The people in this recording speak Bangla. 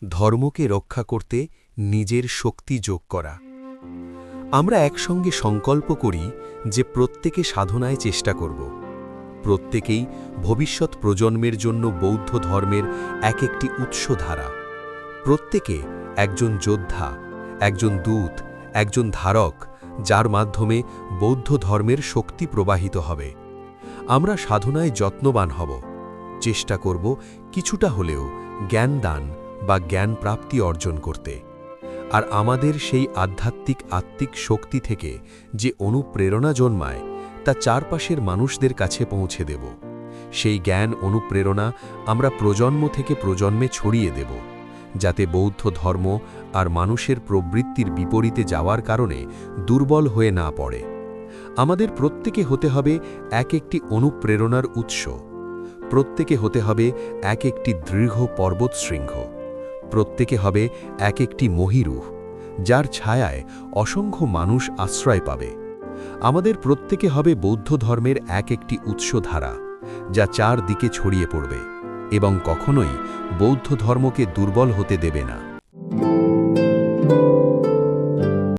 ধর্মকে রক্ষা করতে নিজের শক্তি যোগ করা। আমরা একসঙ্গে সংকল্প করি যে প্রত্যেকে সাধনায় চেষ্টা করব। প্রত্যেকেই ভবিষ্যৎ প্রজন্মের জন্য বৌদ্ধ ধর্মের একটি উৎসধারা। প্রত্যেকে একজন যোদ্ধা, একজন দূত, একজন ধারক, যার মাধ্যমে বৌদ্ধ ধর্মের শক্তি প্রবাহিত হবে। আমরা সাধনায় যত্নবান হব, চেষ্টা করব কিছুটা হলেও জ্ঞান দান বা জ্ঞান প্রাপ্তি অর্জন করতে। আর আমাদের সেই আত্মিক শক্তি থেকে যে অনুপ্রেরণা জন্মায় তা চারপাশের মানুষদের কাছে পৌঁছে দেব। সেই জ্ঞান অনুপ্রেরণা আমরা প্রজন্ম থেকে প্রজন্মে ছড়িয়ে দেব, যাতে বৌদ্ধ ধর্ম আর মানুষের প্রবৃত্তির বিপরীতে যাওয়ার কারণে দুর্বল হয়ে না পড়ে। আমাদের প্রত্যেকে হতে হবে একটি অনুপ্রেরণার উৎস। প্রত্যেকে হতে হবে একটি দৃঢ় পর্বতশৃঙ্গ। প্রত্যেকে হবে একটি মহীরুহ, যার ছায়ায় অসংখ্য মানুষ আশ্রয় পাবে। আমাদের প্রত্যেকে হবে বৌদ্ধ ধর্মের একটি উৎসধারা, যা চারদিকে ছড়িয়ে পড়বে এবং কখনোই বৌদ্ধ ধর্মকে দুর্বল হতে দেবে না।